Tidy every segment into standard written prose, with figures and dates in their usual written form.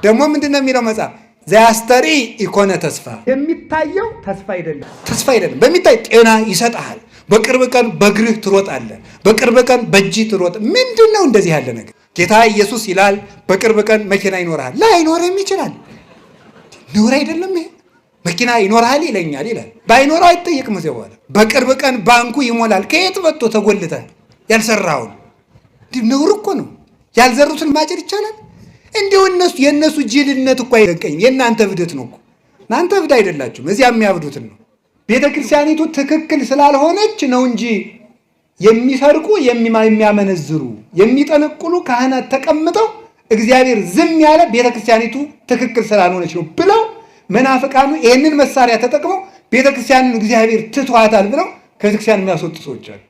ደግሞ ምንድነው የሚለው መጽሐፍ ዘያስተሪ ኢኮነ ተስፋ የሚታየው ተስፋ አይደለም በሚታይ ጤና ይሰጣል በቅርብ ቀን በእግርህ ትሮጣለህ በቅርብ ቀን በእጅህ ትሮጥ ምንድነው እንደዚህ ያለ ነገር ጌታ ኢየሱስ ይላል በቅርብ ቀን መኪና ይኖርሃል ላይኖርም ይችላል ኑር አይደለም ይሄ መኪና ይኖርሃል ይለኛል ይላል ባይኖረው አይጠየቅም እዚያው በኋላ በቅርብ ቀን ባንኩ ይሞላል ከየት መጥቶ ተጎልተህ ያልሰራው ኑር እኮ ነው ያልዘሩትን ማጨድ ይቻላል እንዴው የነሱ ጅልነት እኮ አይደንቀኝም የናንተ እብደት ነው እኮ እናንተ እብድ አይደላችሁም እዚያ የሚያብዱትን ነው ቤተክርስቲያኒቱ ትክክል ስላልሆነች ነው እንጂ የሚሰርቁ የሚያመነዝሩ የሚጠነቁሉ ካህናት ተቀምጠው እግዚአብሔር ዝም ያለ ቤተክርስቲያኒቱ ትክክል ስላልሆነች ነው ብለው መናፍቃኑ ይሄንን መሳሪያ ተጠቅመው ቤተክርስቲያንን እግዚአብሔር ትቷታል ብለው ከቤተክርስቲያን የሚያስወጡ ሰዎች አሉ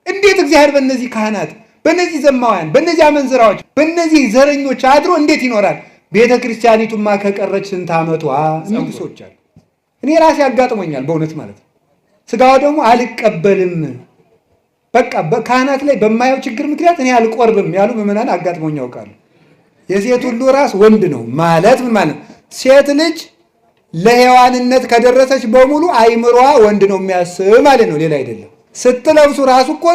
እንዴት እግዚአብሔር በእነዚህ ካህናት በእነዚህ ዘማውያን በእነዚህ አመንዝራዎች በእነዚህ ዘረኞች አድሮ እንዴት ይኖራል ቤተክርስቲያኒቱማ ከቀረች ስንት ዓመቷ የሚሉ ሰዎች አሉ እኔ ራሴ ያጋጥሞኛል በእውነት ማለት ነው ስጋው ደግሞ አልቀበልም በቃ በካህናት ላይ በማየው ችግር ምክንያት እኔ አልቆርብም ያሉ ምዕመናን አጋጥሞኝ ያውቃሉ የሴት ሁሉ ራስ ወንድ ነው ማለት ምን ማለት ሴት ልጅ ለሔዋንነት ከደረሰች በሙሉ አይምሮዋ ወንድ ነው የሚያስብ ማለት ነው ሌላ አይደለም ስትለብሱ ራሱ እኮ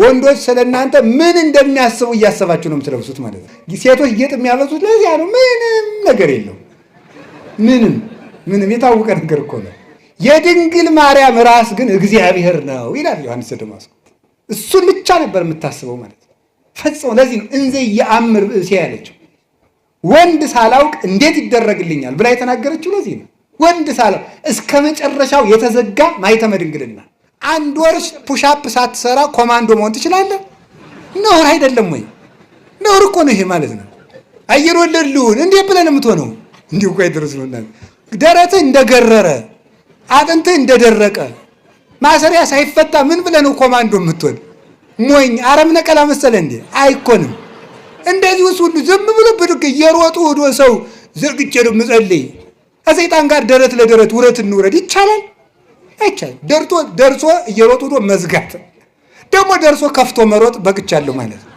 ወንዶች ስለናንተ ምን እንደሚያስቡ እያሰባችሁ ነው የምትለብሱት ማለት ነው ሴቶች ጌጥ የሚያበዙት ለዚያ ነው ምንም ነገር የለው ምንም የታወቀ ነገር እኮ ነው የድንግል ማርያም ራስ ግን እግዚአብሔር ነው ይላል ዮሐንስ ደማስቆ እሱን ብቻ ነበር የምታስበው ማለት ነው ፈጽሞ ለዚህ ነው እንዘ ያአምር ብእሴ ያለችው ወንድ ሳላውቅ እንዴት ይደረግልኛል ብላ የተናገረችው ለዚህ ነው ወንድ ሳላውቅ እስከ መጨረሻው የተዘጋ ማኅተመ ድንግልና አንድ ወር ፑሻፕ ሳትሰራ ኮማንዶ መሆን ትችላለህ ነውር አይደለም ወይ ነውር እኮ ነው ይሄ ማለት ነው አየር ወለድልውን እንዴት ብለን የምትሆነው እንዲሁ እኮ አይደረስ ነው ደረትህ እንደገረረ አጥንትህ እንደደረቀ ማሰሪያ ሳይፈታ ምን ብለህ ነው ኮማንዶ የምትሆን ሞኝ አረም ነቀላ መሰለ እንዴ አይኮንም እንደዚህ ሁሉ ዝም ብሎ ብድግ እየሮጡ ሆዶ ሰው ዝርግቼ ነው የምጸልይ ከሰይጣን ጋር ደረት ለደረት ውረት እንውረድ ይቻላል አይቻል ደርሶ እየሮጡ ሆዶ መዝጋት ደግሞ ደርሶ ከፍቶ መሮጥ በቅቻለሁ ማለት ነው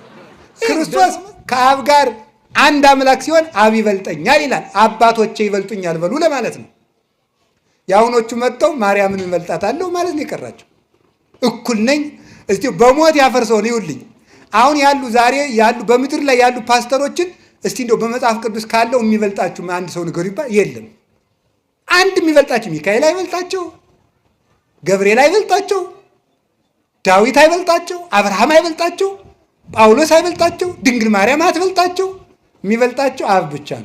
ክርስቶስ ከአብ ጋር አንድ አምላክ ሲሆን አብ ይበልጠኛል ይላል አባቶቼ ይበልጡኛል በሉ ለማለት ነው ያውኖቹ መጣው ማርያምን እንበልጣታለሁ ማለት ነው የቀራቸው እኩል ነኝ እስቲ በሞት ያፈርሰው ነው ይውልኝ አሁን ያሉ ዛሬ ያሉ በምድር ላይ ያሉ ፓስተሮችን እስቲ እንደው በመጽሐፍ ቅዱስ ካለው የሚበልጣችሁ አንድ ሰው ንገሩ ይባል የለም አንድ የሚበልጣችሁ ሚካኤል አይበልጣቸው ገብርኤል አይበልጣቸው ዳዊት አይበልጣቸው አብርሃም አይበልጣቸው ጳውሎስ አይበልጣቸው ድንግል ማርያም አትበልጣቸው የሚበልጣቸው አብ ብቻ ነው